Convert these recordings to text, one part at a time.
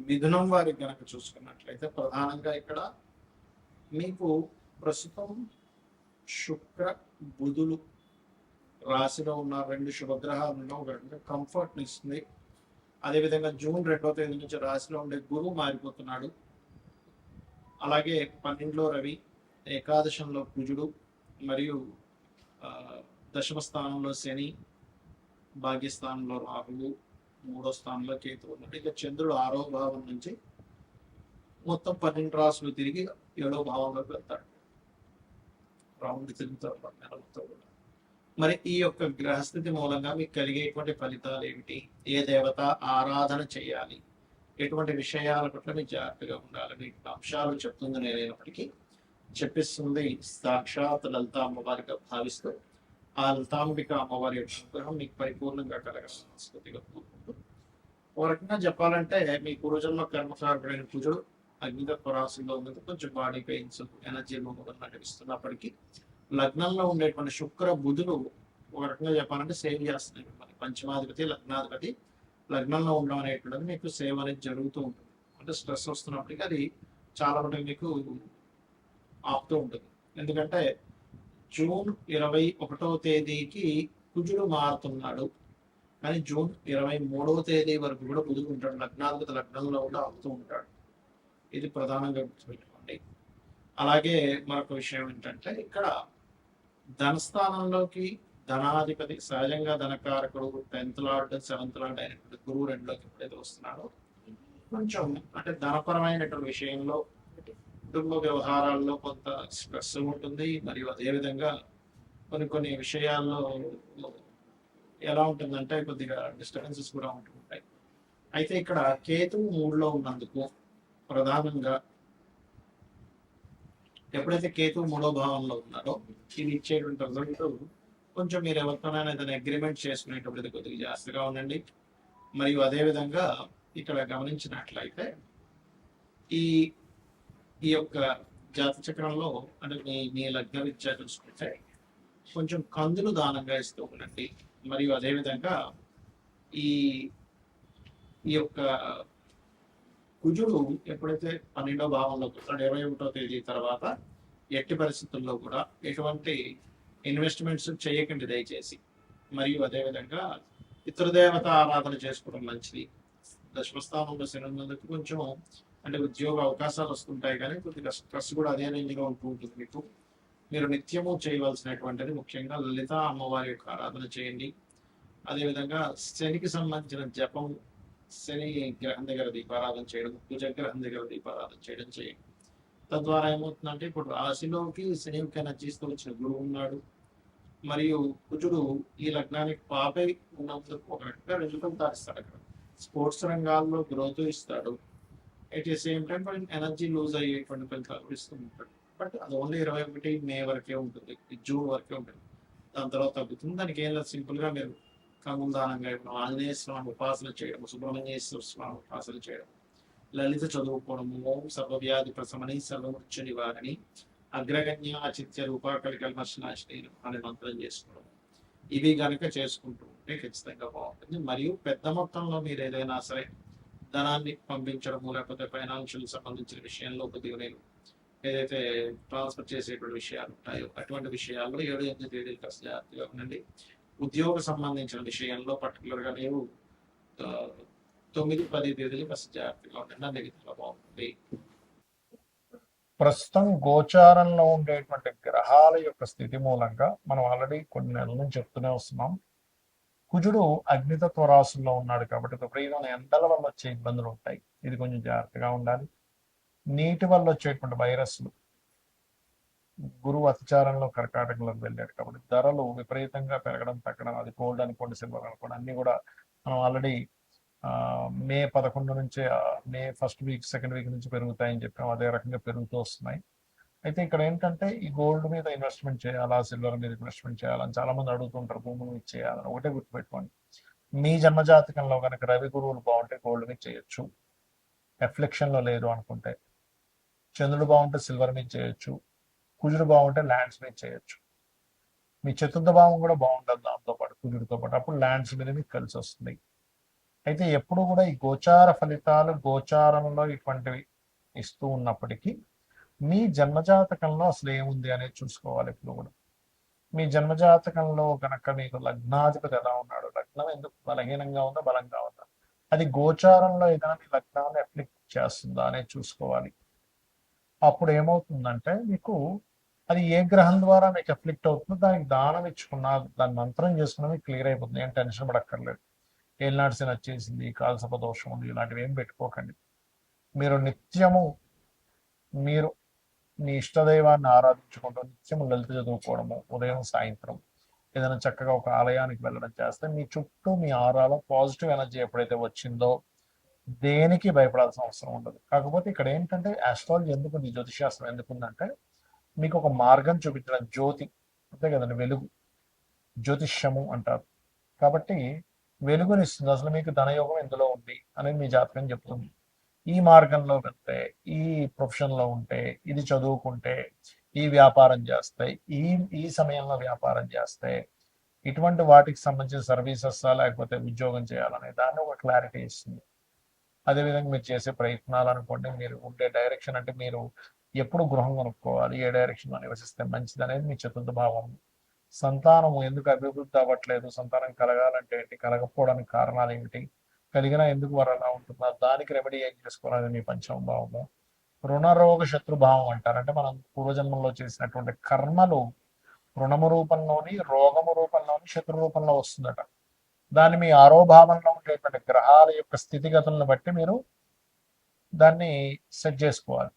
మిథునం వారికి గనక చూసుకున్నట్లయితే ప్రధానంగా ఇక్కడ మీకు ప్రస్తుతం శుక్ర బుధులు రాశిలో ఉన్న రెండు శుభగ్రహాలు ఉన్న ఒక కంఫర్ట్ని ఇస్తుంది. అదేవిధంగా జూన్ 2వ తేదీ నుంచి రాశిలో ఉండే గురువు మారిపోతున్నాడు. అలాగే 12లో రవి, ఏకాదశంలో కుజుడు మరియు దశమ స్థానంలో శని, భాగ్యస్థానంలో రాహువు, 3వ స్థానంలో కేతువు ఉన్నాడు. ఇక చంద్రుడు 6వ భావం నుంచి మొత్తం 12 రాశులు తిరిగి 7వ భావంలోకి వెళ్తాడు. రౌండ్ తిరుగుతాడు నెలలతో కూడా. మరి ఈ యొక్క గ్రహస్థితి మూలంగా మీకు కలిగేటువంటి ఫలితాలు ఏమిటి, ఏ దేవత ఆరాధన చేయాలి, ఎటువంటి విషయాల పట్ల మీకు జాగ్రత్తగా ఉండాలని అంశాలు చెప్తుంది నేనైనప్పటికీ చెప్పిస్తుంది సాక్షాత్ లలిత అమ్మవారిగా భావిస్తూ ఆ లలితాంబిక అమ్మవారి యొక్క అనుగ్రహం మీకు పరిపూర్ణంగా కలగాలి సంస్కృతిగా కోరుకుంటూ. ఓ రకంగా చెప్పాలంటే మీ పూర్వజన్మ కర్మకారుడైన కుజుడు అగ్నితత్వ రాశిలో ఉన్నది కొంచెం బాడీ పెయిన్స్, ఎనర్జీ నడిపిస్తున్నప్పటికీ లగ్నంలో ఉండేటువంటి శుక్ర బుధులు ఒక రకంగా చెప్పాలంటే సేవ్ చేస్తున్నాయి. మరి పంచమాధిపతి లగ్నాధిపతి లగ్నంలో ఉండడం అనేటువంటిది మీకు సేవ్ అనేది జరుగుతూ ఉంటుంది. అంటే స్ట్రెస్ వస్తున్నప్పటికీ అది చాలా మటుకు మీకు ఆపుతూ ఉంటుంది. ఎందుకంటే జూన్ 21వ తేదీకి కుజుడు మారుతున్నాడు, కానీ జూన్ 23వ తేదీ వరకు కూడా బుధుడు ఉంటాడు. లగ్నాధిపతి లగ్నంలో కూడా ఆపుతూ ఉంటాడు. ఇది ప్రధానంగా గుర్తుపెట్టుకోండి. అలాగే మరొక విషయం ఏంటంటే ఇక్కడ ధనస్థానంలోకి ధనాధిపతి సహజంగా ధనకారకుడు 10th లార్డ్ 7th లార్డ్ అయినటువంటి గురువు 2లోకి ఎప్పుడైతే వస్తున్నాడో కొంచెం అంటే ధనపరమైనటువంటి విషయంలో కుటుంబ వ్యవహారాల్లో కొంత స్ట్రెస్ ఉంటుంది. మరియు అదేవిధంగా కొన్ని విషయాల్లో ఎలా ఉంటుందంటే కొద్దిగా డిస్టర్బెన్సెస్ కూడా ఉంటుంటాయి. అయితే ఇక్కడ కేతువు 3లో ఉన్నందుకు ప్రధానంగా ఎప్పుడైతే కేతువు 3వ భావంలో ఉన్నాడో ఇది ఇచ్చేటువంటి రిజల్ట్ కొంచెం మీరు ఎవరితోనైనా ఏదైనా అగ్రిమెంట్ చేసుకునేటప్పుడు కొద్దిగా జాగ్రత్తగా ఉండండి. మరియు అదేవిధంగా ఇక్కడ గమనించినట్లయితే ఈ ఈ యొక్క జాత చక్రంలో అంటే మీ లగ్న విద్య చూసుకుంటే కొంచెం కందులు దానంగా ఇస్తూ ఉండండి. మరియు అదేవిధంగా ఈ ఈ యొక్క కుజుడు ఎప్పుడైతే 12వ భావంలో 21వ తేదీ తర్వాత ఎట్టి పరిస్థితుల్లో కూడా ఎటువంటి ఇన్వెస్ట్మెంట్స్ చేయకండి దయచేసి. మరియు అదేవిధంగా పితృదేవత ఆరాధన చేసుకోవడం మంచిది. దశమస్థానంలో శని ఉన్నందుకు కొంచెం అంటే ఉద్యోగ అవకాశాలు వస్తుంటాయి, కానీ కొద్దిగా స్ట్రెస్ కూడా అదే రేంజ్లో ఉంటూ ఉంటుంది మీకు. మీరు నిత్యము చేయవలసినటువంటిది ముఖ్యంగా లలిత అమ్మవారి యొక్క ఆరాధన చేయండి. అదేవిధంగా శనికి సంబంధించిన జపం, శని గ్రహం దగ్గర దీపారాధన చేయడం, కుజ గ్రహం దగ్గర దీపారాధన చేయడం చేయండి. తద్వారా ఏమవుతుందంటే ఇప్పుడు రాశిలోకి శని యొక్క ఎనర్జీస్తో వచ్చిన గురువు ఉన్నాడు, మరియు కుజుడు ఈ లగ్నానికి పాపై ఉన్నందుకు ఒక రకంగా రిజల్ట్ దారిస్తాడు. అక్కడ స్పోర్ట్స్ రంగాల్లో గ్రోత్ ఇస్తాడు. At the same time energy lose అయ్యేటువంటి ఫలితాలు ఇస్తూ ఉంటాడు. బట్ అది ఓన్లీ 21 మే వరకే ఉంటుంది, జూన్ వరకే ఉంటుంది. దాని తర్వాత తగ్గుతుంది. దానికి ఏం లేదు, సింపుల్గా మీరు కంగుదానంగా ఇవ్వడం, ఆంజనేయ స్వామి ఉపాసన చేయడం, సుబ్రహ్మణ్యేశ్వర స్వామి ఉపాసన చేయడం, లలిత చదువుకోవడము, ఓం సర్వవ్యాధి ప్రశమని సర్వమృత్యు నివారణి అగ్రగణ్య ఆచిత్య రూపాకలి కల్మర్శనాశిని అనే మంత్రం చేసుకోవడం, ఇవి గనక చేసుకుంటూ ఉంటే ఖచ్చితంగా బాగుంటుంది. మరియు పెద్ద మొత్తంలో మీరు ఏదైనా సరే ధనాన్ని పంపించడము, లేకపోతే ఫైనాన్షియల్ సంబంధించిన విషయంలో కొద్దిగా నేను ఏదైతే ట్రాన్స్ఫర్ చేసేటువంటి విషయాలు ఉంటాయో అటువంటి విషయాల్లో 7-8 తేదీలు కాస్త జాగ్రత్తగా ఉండండి. ఉద్యోగ సంబంధించిన విషయంలో పర్టికులర్గా నేను 9-10 తేదీలు కాస్త జాగ్రత్తగా ఉండండి. అనేది చాలా బాగుంటుంది. ప్రస్తుతం గోచారంలో ఉండేటువంటి గ్రహాల యొక్క స్థితి మూలంగా మనం ఆల్రెడీ కొన్ని నెలల నుంచి చెప్తూనే వస్తున్నాం. కుజుడు అగ్నితత్వ రాశుల్లో ఉన్నాడు కాబట్టి విపరీతమైన ఎండల వల్ల వచ్చే ఇబ్బందులు ఉంటాయి. ఇది కొంచెం జాగ్రత్తగా ఉండాలి. నీటి వల్ల వచ్చేటువంటి వైరస్లు, గురువు అతిచారంలో కర్కాటకంలోకి వెళ్ళాడు కాబట్టి ధరలు విపరీతంగా పెరగడం తగ్గడం, అది గోల్డ్ అనుకోండి, సిల్వర్ అనుకోండి, అన్ని కూడా మనం ఆల్రెడీ మే 11 నుంచి May first week second week నుంచి పెరుగుతాయని చెప్పాం. అదే రకంగా పెరుగుతూ వస్తున్నాయి. అయితే ఇక్కడ ఏంటంటే ఈ గోల్డ్ మీద ఇన్వెస్ట్మెంట్ చేయాలా, సిల్వర్ మీద ఇన్వెస్ట్మెంట్ చేయాలని చాలా మంది అడుగుతుంటారు. భూములు మీద చేయాలని ఒకటే గుర్తుపెట్టుకోండి, మీ జన్మజాతకంలో కనుక రవి గురువులు బాగుంటే గోల్డ్ మీద చేయొచ్చు, ఎఫ్లెక్షన్లో లేదు అనుకుంటే. చంద్రుడు బాగుంటే సిల్వర్ మీద చేయొచ్చు, కుజుడు బాగుంటే ల్యాండ్స్ మీద చేయొచ్చు. మీ చతుర్థ భావం కూడా బాగుంటుంది దాంతో పాటు కుజుడితో పాటు, అప్పుడు ల్యాండ్స్ మీద మీకు కలిసి వస్తుంది. అయితే ఎప్పుడు కూడా ఈ గోచార ఫలితాలు గోచారంలో ఇటువంటివి ఇస్తూ ఉన్నప్పటికీ మీ జన్మజాతకంలో అసలు ఏముంది అనేది చూసుకోవాలి ఇప్పుడు కూడా. మీ జన్మజాతకంలో కనుక మీకు లగ్నాధిపతి ఎలా ఉన్నాడు, లగ్నం ఎందుకు బలహీనంగా ఉందా బలంగా ఉందా, అది గోచారంలో ఏదైనా మీ లగ్నాన్ని అప్లిక్ చేస్తుందా అనేది చూసుకోవాలి. అప్పుడు ఏమవుతుందంటే మీకు అది ఏ గ్రహం ద్వారా మీకు అఫ్లిక్ట్ అవుతుందో దానికి దానం ఇచ్చుకున్నా దాని మంత్రం చేసుకున్నా మీకు క్లియర్ అయిపోతుంది. ఏం టెన్షన్ పడక్కర్లేదు. ఏలినాటి శని వచ్చేసింది, కాలసర్ప దోషం ఉంది, ఇలాంటివి ఏం పెట్టుకోకండి. మీరు నిత్యము మీరు మీ ఇష్టదైవాన్ని ఆరాధించుకుంటూ నిత్యము లలిత చదువుకోవడము, ఉదయం సాయంత్రం ఏదైనా చక్కగా ఒక ఆలయానికి వెళ్ళడం చేస్తే మీ చుట్టూ మీ ఆరాలో పాజిటివ్ ఎనర్జీ ఎప్పుడైతే వచ్చిందో దేనికి భయపడాల్సిన అవసరం ఉండదు. కాకపోతే ఇక్కడ ఏంటంటే ఆస్ట్రాలజీ ఎందుకుంది, జ్యోతిషాస్త్రం ఎందుకుందంటే మీకు ఒక మార్గం చూపించడం, జ్యోతి అంతే కదండి, వెలుగు, జ్యోతిష్యము అంటారు. కాబట్టి వెలుగునిస్తుంది. అసలు మీకు ధనయోగం ఎందులో ఉంది అనేది మీ జాతకం చెప్తుంది. ఈ మార్గంలో వెళ్తే, ఈ ప్రొఫెషన్లో ఉంటే, ఇది చదువుకుంటే, ఈ వ్యాపారం చేస్తే, ఈ ఈ సమయంలో వ్యాపారం చేస్తే, ఇటువంటి వాటికి సంబంధించిన సర్వీసెస్ లేకపోతే ఉద్యోగం చేయాలనే దాన్ని ఒక క్లారిటీ ఇస్తుంది. అదేవిధంగా మీరు చేసే ప్రయత్నాలు అనుకోండి, మీరు ఉండే డైరెక్షన్ అంటే మీరు ఎప్పుడు గృహం కొనుక్కోవాలి, ఏ డైరెక్షన్లో నివసిస్తే మంచిది అనేది మీ చతుర్థ భావం. సంతానం ఎందుకు అభివృద్ధి అవ్వట్లేదు, సంతానం కలగాలంటే ఏంటి, కలగకపోవడానికి కారణాలు ఏమిటి, కలిగినా ఎందుకు వారు అలా ఉంటున్నారు, దానికి రెమెడీ ఏం చేసుకోవాలని మీ పంచమ భావము. రుణరోగ శత్రుభావం అంటారు. అంటే మనం పూర్వజన్మంలో చేసినటువంటి కర్మలు రుణము రూపంలోని, రోగము రూపంలోని, శత్రు రూపంలో వస్తుందట. దాన్ని మీ ఆరో భావంలో ఉండేటువంటి గ్రహాల యొక్క స్థితిగతులను బట్టి మీరు దాన్ని సెట్ చేసుకోవాలి.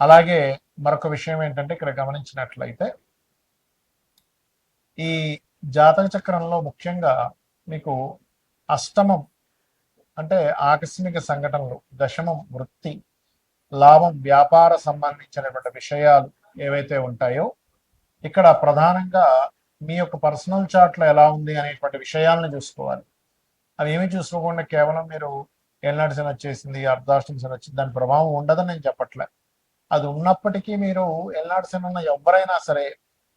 అలాగే మరొక విషయం ఏంటంటే ఇక్కడ గమనించినట్లయితే ఈ జాతక చక్రంలో ముఖ్యంగా మీకు అష్టమం అంటే ఆకస్మిక సంఘటనలు, దశమం వృత్తి, లాభం వ్యాపార సంబంధించినటువంటి విషయాలు ఏవైతే ఉంటాయో ఇక్కడ ప్రధానంగా మీ యొక్క పర్సనల్ చార్ట్లో ఎలా ఉంది అనేటువంటి విషయాలను చూసుకోవాలి. అవి ఏమి చూసుకోకుండా కేవలం మీరు ఏలినాటి శని వచ్చేసింది, అర్ధాష్టమి శని వచ్చింది, దాని ప్రభావం ఉండదని నేను చెప్పట్లే. అది ఉన్నప్పటికీ మీరు ఏలినాటి శని ఉన్న ఎవరైనా సరే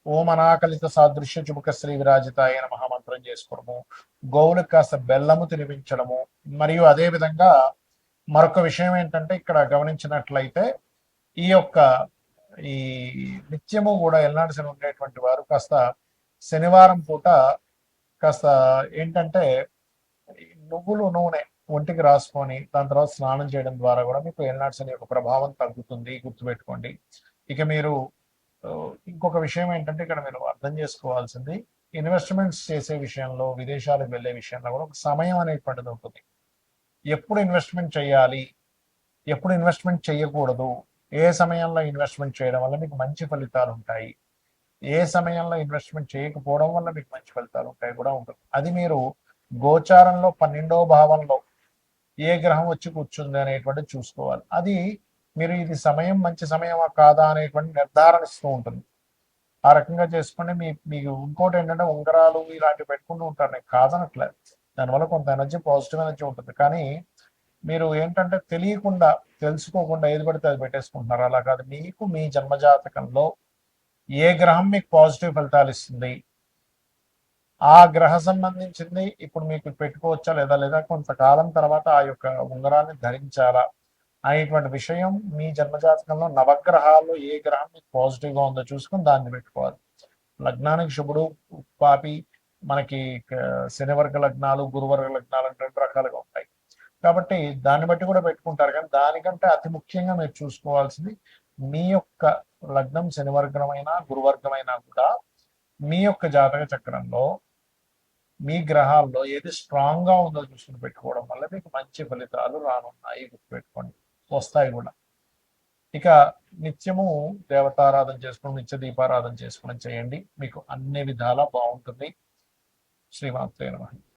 ఓం అనాకలిత సాదృశ్య చుముక శ్రీ విరాజిత అయిన మహామంత్రం చేసుకోవడము, గోవులకు కాస్త బెల్లము తినిపించడము, మరియు అదే విధంగా మరొక విషయం ఏంటంటే ఇక్కడ గమనించినట్లయితే ఈ యొక్క ఈ నిత్యము కూడా ఎల్నాడు శని ఉండేటువంటి వారు కాస్త శనివారం పూట కాస్త ఏంటంటే నువ్వులు నూనె ఒంటికి రాసుకొని దాని తర్వాత స్నానం చేయడం ద్వారా కూడా మీకు ఎల్నాడు శని యొక్క ప్రభావం తగ్గుతుంది, గుర్తుపెట్టుకోండి. ఇక మీరు ఇంకొక విషయం ఏంటంటే ఇక్కడ మీరు అర్థం చేసుకోవాల్సింది, ఇన్వెస్ట్మెంట్స్ చేసే విషయంలో, విదేశాలకు వెళ్ళే విషయంలో కూడా ఒక సమయం అనేటువంటిది ఉంటుంది. ఎప్పుడు ఇన్వెస్ట్మెంట్ చేయాలి, ఎప్పుడు ఇన్వెస్ట్మెంట్ చేయకూడదు, ఏ సమయంలో ఇన్వెస్ట్మెంట్ చేయడం వల్ల మీకు మంచి ఫలితాలు ఉంటాయి, ఏ సమయంలో ఇన్వెస్ట్మెంట్ చేయకపోవడం వల్ల మీకు మంచి ఫలితాలు ఉంటాయి కూడా ఉంటుంది. అది మీరు గోచారంలో 12వ భావంలో ఏ గ్రహం వచ్చి కూర్చుంది అనేటువంటి చూసుకోవాలి. అది మీరు ఇది సమయం మంచి సమయమా కాదా అనేటువంటి నిర్ధారణ ఇస్తూ ఉంటుంది. ఆ రకంగా చేసుకుని మీకు ఇంకోటి ఏంటంటే ఉంగరాలు ఇలాంటివి పెట్టుకుంటూ ఉంటారు, నేను కాదనట్లేదు, దానివల్ల కొంత ఎనర్జీ, పాజిటివ్ ఎనర్జీ ఉంటుంది. కానీ మీరు ఏంటంటే తెలియకుండా, తెలుసుకోకుండా ఏది పడితే అది పెట్టేసుకుంటున్నారు. అలా కాదు, మీకు మీ జన్మజాతకంలో ఏ గ్రహం మీకు పాజిటివ్ ఫలితాలు ఇస్తుంది, ఆ గ్రహ సంబంధించింది ఇప్పుడు మీకు పెట్టుకోవచ్చా లేదా కొంతకాలం తర్వాత ఆ యొక్క ఉంగరాన్ని ధరించాలా అనేటువంటి విషయం మీ జన్మజాతకంలో నవగ్రహాల్లో ఏ గ్రహం మీకు పాజిటివ్గా ఉందో చూసుకొని దాన్ని పెట్టుకోవాలి. లగ్నానికి శుభుడు పాపి, మనకి శనివర్గ లగ్నాలు, గురువర్గ లగ్నాలు అంటే 2 రకాలుగా ఉంటాయి. కాబట్టి దాన్ని బట్టి కూడా పెట్టుకుంటారు. కానీ దానికంటే అతి ముఖ్యంగా మీరు చూసుకోవాల్సింది మీ యొక్క లగ్నం శనివర్గమైనా గురువర్గమైనా కూడా మీ యొక్క జాతక చక్రంలో మీ గ్రహాల్లో ఏది స్ట్రాంగ్ గా ఉందో చూసుకుని పెట్టుకోవడం వల్ల మీకు మంచి ఫలితాలు రానున్నాయి, గుర్తుపెట్టుకోండి, వస్తాయి కూడా. ఇక నిత్యము దేవతారాధన చేసుకోవడం, నిత్య దీపారాధన చేసుకోవడం చేయండి, మీకు అన్ని విధాలా బాగుంటుంది. శ్రీమాత్రే నమః.